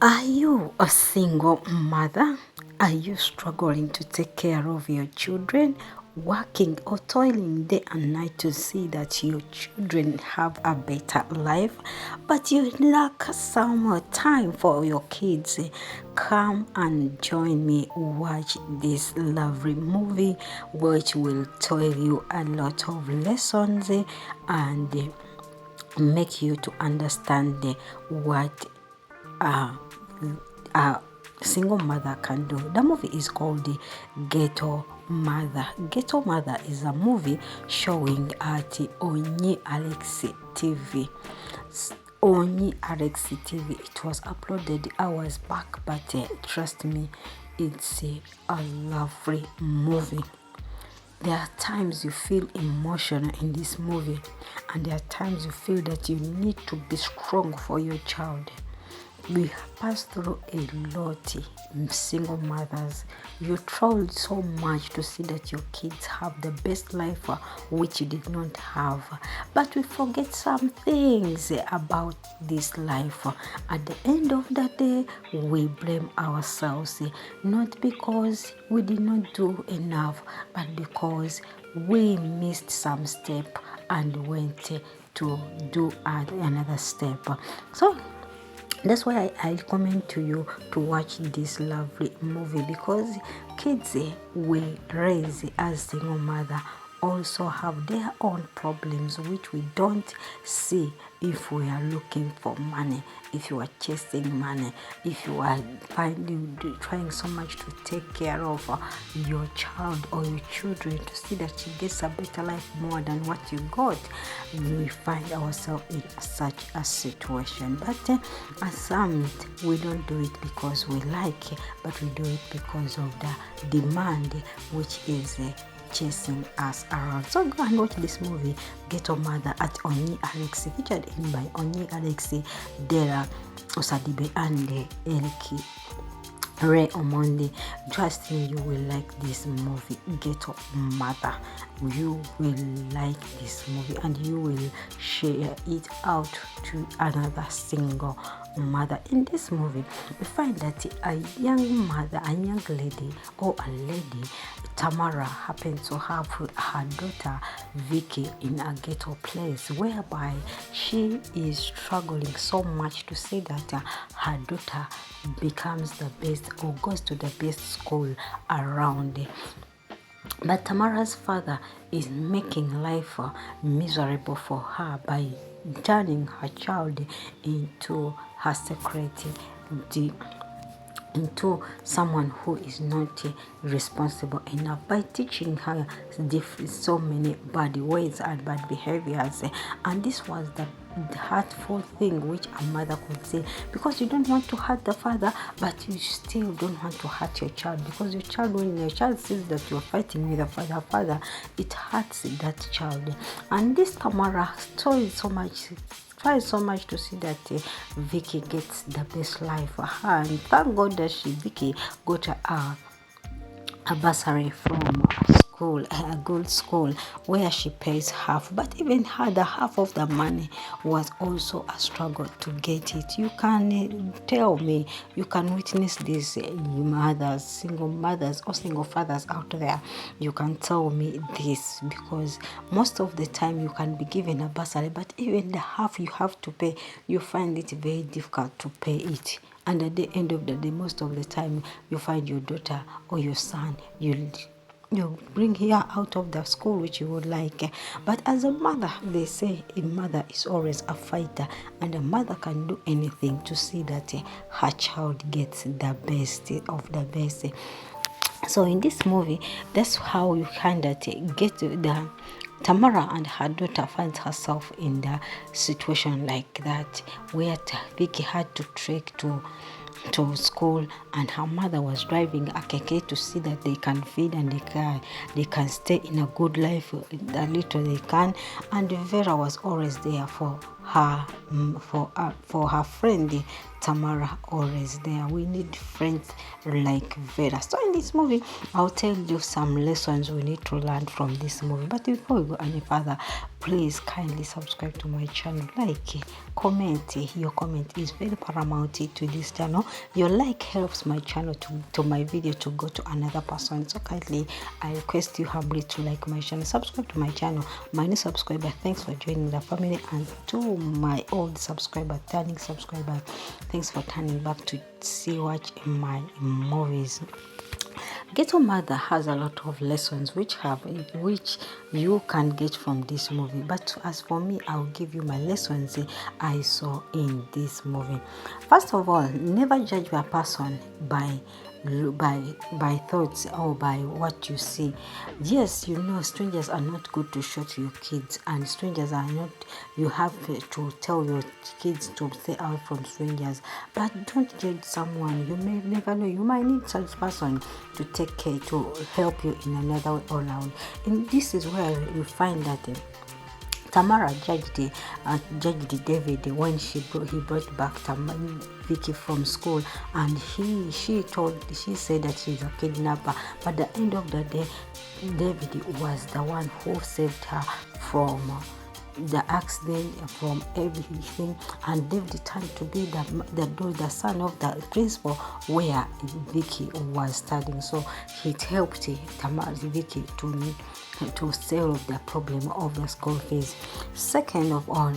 Are you a single mother? Are you struggling to take care of your children, working or toiling day and night to see that your children have a better life, but you lack some more time for your kids? Come and join me watch this lovely movie which will tell you a lot of lessons and make you to understand what a single mother can do. The movie is called the Ghetto Mother. Ghetto Mother is a movie showing at ONYI Alex TV. ONYI Alex TV. It was uploaded hours back, but trust me, it's a lovely movie. There are times you feel emotional in this movie, and there are times you feel that you need to be strong for your child. We pass through a lot, single mothers. You tried so much to see that your kids have the best life which you did not have. But we forget some things about this life. At the end of the day, we blame ourselves. Not because we did not do enough, but because we missed some step and went to do another step. So that's why I recommend to you to watch this lovely movie, because kids we raise as single mother also have their own problems which we don't see if we are looking for money, if you are chasing money, if you are trying so much to take care of your child or your children to see that she gets a better life more than what you got. We find ourselves in such a situation. But as some, we don't do it because we like it, but we do it because of the demand which is chasing us around. So go and watch this movie, Ghetto Mother, at ONYI Alex, featured in by ONYI Alex, Dera, Osadebe, and Elki Ray Omonde. Trust me, you will like this movie, Ghetto Mother. You will like this movie and you will share it out to another single mother. In this movie, we find that a young mother, a young lady or a lady, Tamara, happens to have her daughter Vicky in a ghetto place, whereby she is struggling so much to say that her daughter becomes the best or goes to the best school around. But Tamara's father is making life miserable for her by turning her child into her secretary, into someone who is not responsible enough, by teaching her so many bad ways and bad behaviors. And this was the hurtful thing which a mother could say, because you don't want to hurt the father, but you still don't want to hurt your child, because your child, when your child sees that you're fighting with the father, it hurts that child. And this Tamara tries so much to see that Vicky gets the best life for her, and thank God that Vicky got a bursary from school, a good school, where she pays half. But even her, the half of the money was also a struggle to get it. You can tell me, you can witness this, mothers, single mothers or single fathers out there. You can tell me this, because most of the time you can be given a bursary, but even the half you have to pay, you find it very difficult to pay it. And at the end of the day, most of the time, you find your daughter or your son, you bring her out of the school which you would like. But as a mother, they say a mother is always a fighter, and a mother can do anything to see that her child gets the best of the best. So in this movie, that's how you kind of get to the Tamara and her daughter finds herself in the situation like that, where Vicky had to trek to school, and her mother was driving a keke to see that they can feed and they can stay in a good life the little they can. And Vera was always there for her, for her friend Tamara, always there. We need friends like Vera. So in this movie, I'll tell you some lessons we need to learn from this movie. But before we go any further, please kindly subscribe to my channel, like, comment. Your comment is very paramount to this channel. Your like helps my channel to my video to go to another person. So kindly I request you humbly to like my channel, subscribe to my channel. My new subscriber, thanks for joining the family, and to my old subscriber, turning subscriber, thanks for turning back to watch my movies. Ghetto Mother has a lot of lessons which you can get from this movie. But as for me, I'll give you my lessons I saw in this movie. First of all, never judge a person by thoughts or by what you see. Yes, you know strangers are not good to show to your kids, and strangers are not, you have to tell your kids to stay out from strangers. But don't judge someone. You may never know, you might need such person to take care, to help you in another way all around. And this is where you find that Tamara judged David when he brought back Vicky from school, and she said that she's a kidnapper. But at the end of the day, David was the one who saved her from the accident, from everything, and David turned to be the son of the principal where Vicky was studying. So it helped Vicky to solve the problem of the school fees. Second of all,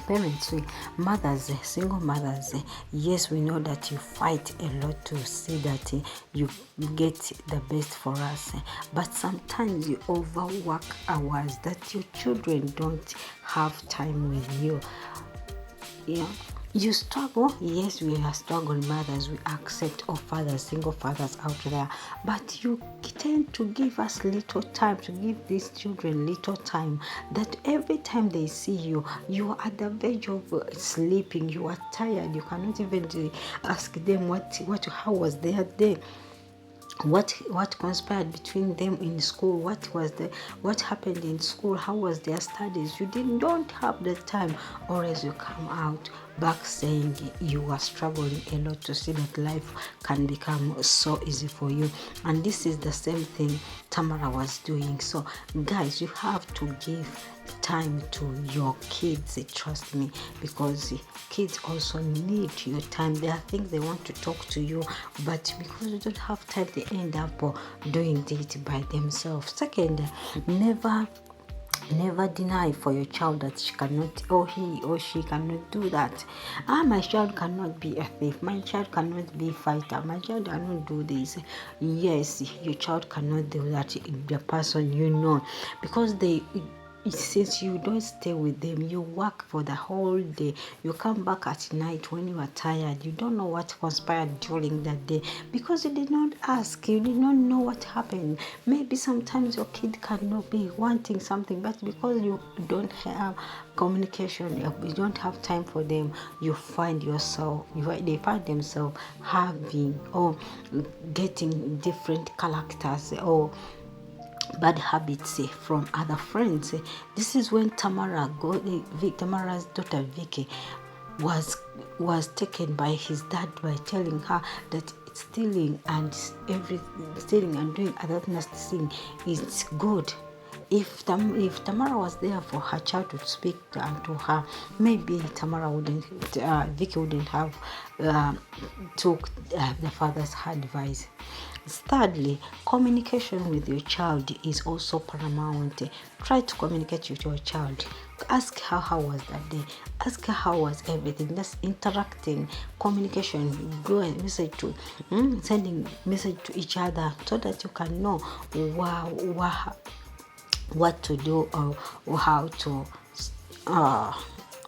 parents, mothers, single mothers, yes, we know that you fight a lot to see that you get the best for us, but sometimes you overwork hours that your children don't have time with you. Yeah. You struggle, yes, we are struggling mothers, we accept all fathers, single fathers out there, but you tend to give us little time, to give these children little time, that every time they see you, you are at the verge of sleeping, you are tired, you cannot even ask them how was their day. What conspired between them in school, what happened in school, how was their studies. You don't have the time, or as you come out back saying you are struggling a lot to see that life can become so easy for you. And this is the same thing Tamara was doing. So guys, you have to give time to your kids, trust me, because kids also need your time. There are things they want to talk to you, but because you don't have time, they end up doing it by themselves. Second, never deny for your child that she cannot, or he or she cannot do that. My child cannot be a thief, my child cannot be a fighter, my child cannot do this. Yes, your child cannot do that. The person you know, because since you don't stay with them, you work for the whole day, you come back at night when you are tired, you don't know what conspired during that day because you did not ask, you did not know what happened. Maybe sometimes your kid cannot be wanting something, but because you don't have communication, you don't have time for them, they find themselves having or getting different characters or bad habits from other friends. This is when Tamara's daughter Vicky was taken by his dad by telling her that stealing and doing other nasty thing is good. If Tamara was there for her child to speak to her, maybe Vicky wouldn't have took the father's advice. Thirdly, communication with your child is also paramount. Try to communicate with your child. Ask her how was that day. Ask her how was everything. That's interacting, communication. Go and sending message to each other so that you can know what to do or how to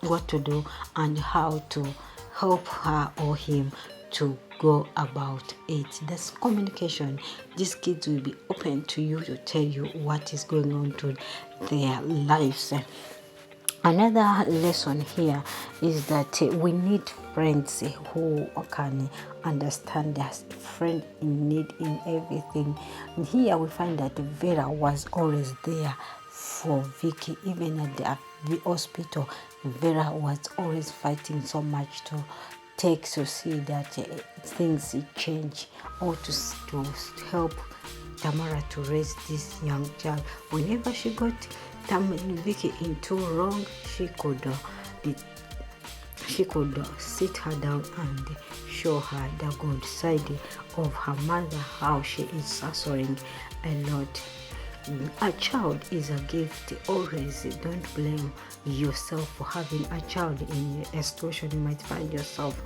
what to do and how to help her or him to go about it. That's communication. These kids will be open to you to tell you what is going on to their lives. Another lesson here is that we need friends who can understand us, friend in need in everything. And here we find that Vera was always there for Vicky, even at the hospital. Vera was always fighting so much to see that things change, or to help Tamara to raise this young child. Whenever she got Vicky into wrong, she could sit her down and show her the good side of her mother, how she is suffering a lot. A child is a gift. Always don't blame yourself for having a child in a situation you might find yourself.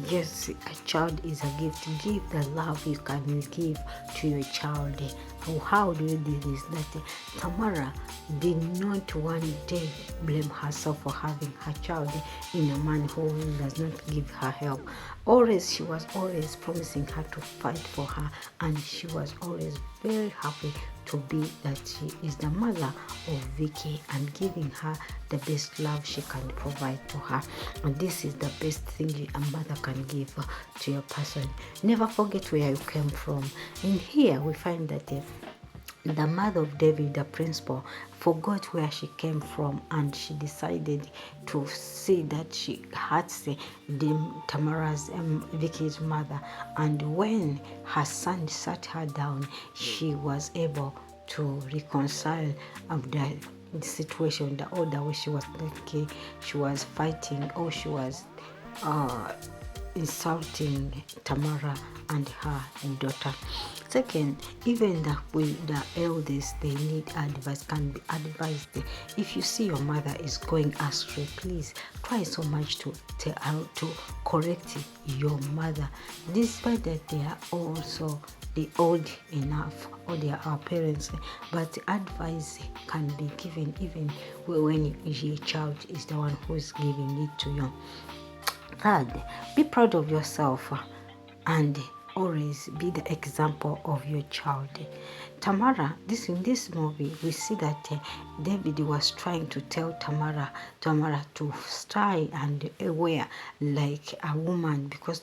Yes, a child is a gift. Give the love you can give to your child. How do you do this? That Tamara did not one day blame herself for having her child in a man who does not give her help. Always, she was always promising her to fight for her, and she was always very happy to be that she is the mother of Vicky and giving her the best love she can provide to her. And this is the best thing a mother can give to your person. Never forget where you came from. In here we find that the mother of David, the principal, forgot where she came from, and she decided to see that she hurts Tamara's Vicky's mother. And when her son sat her down, she was able to reconcile the situation, the order where she was like she was fighting, or she was insulting Tamara and her daughter. Second, even the elders, they need advice, can be advised. If you see your mother is going astray, please try so much to correct your mother, despite that they are also the old enough, or they are our parents, but advice can be given even when your child is the one who is giving it to you. Third, be proud of yourself and always be the example of your child. Tamara, in this movie, we see that David was trying to tell Tamara to try and wear like a woman, because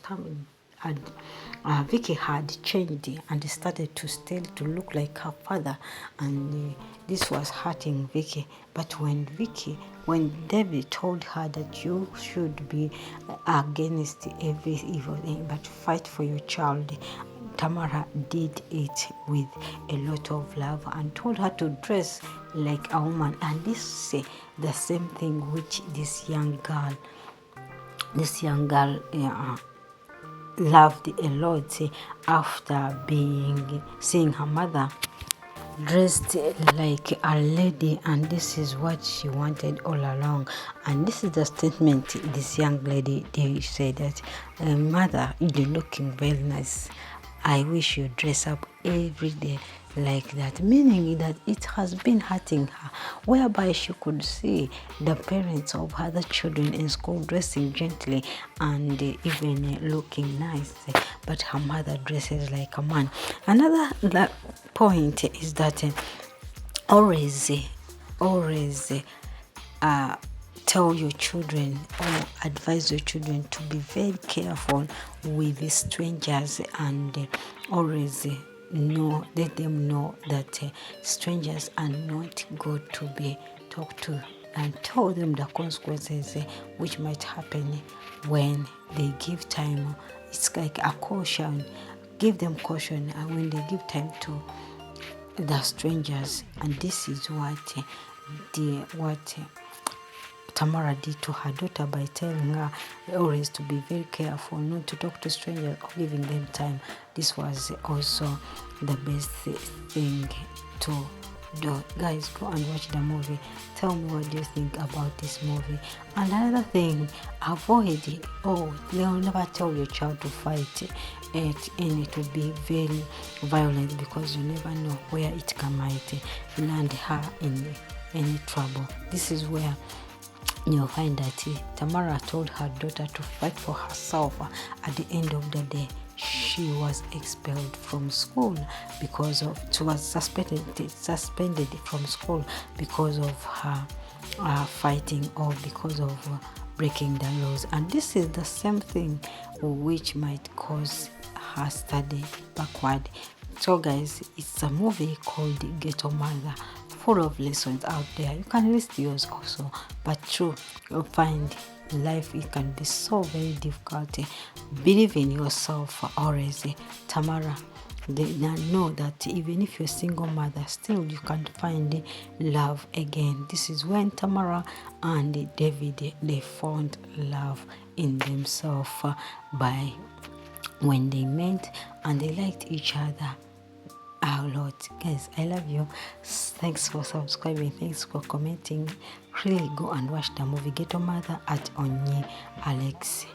Vicky had changed and started to look like her father, and this was hurting Vicky. But when David told her that you should be against every evil thing but fight for your child, Tamara did it with a lot of love and told her to dress like a woman. And this is the same thing which this young girl loved a lot after seeing her mother dressed like a lady, and this is what she wanted all along. And this is the statement this young lady, they said that, mother, you're looking very nice. I wish you dress up every day like that, meaning that it has been hurting her, whereby she could see the parents of other children in school dressing gently and even looking nice, but her mother dresses like a man. Another point is that always tell your children or advise your children to be very careful with strangers, and always let them know that strangers are not good to be talked to, and tell them the consequences which might happen when they give time. It's like a caution. Give them caution when they give time to the strangers. And this is what Tamara did to her daughter by telling her always to be very careful not to talk to strangers or giving them time. This was also the best thing to do. Guys, go and watch the movie. Tell me what you think about this movie. And another thing, avoid they'll never tell your child to fight and to be very violent, because you never know where it might land her in any trouble. This is where you'll find that Tamara told her daughter to fight for herself. At the end of the day, she was expelled from school she was suspended from school because of her fighting, or because of breaking the laws. And this is the same thing which might cause her study backward. So guys, it's a movie called Ghetto Mother, full of lessons out there. You can list yours also, but true, you'll find life, it can be so very difficult. Believe in yourself always. Tamara they now know that even if you're a single mother, still you can find love again. This is when Tamara and David, they found love in themselves by when they met and they liked each other a lot. Guys, I love you. Thanks for subscribing. Thanks for commenting. Really go and watch the movie Ghetto Mother at ONYI Alex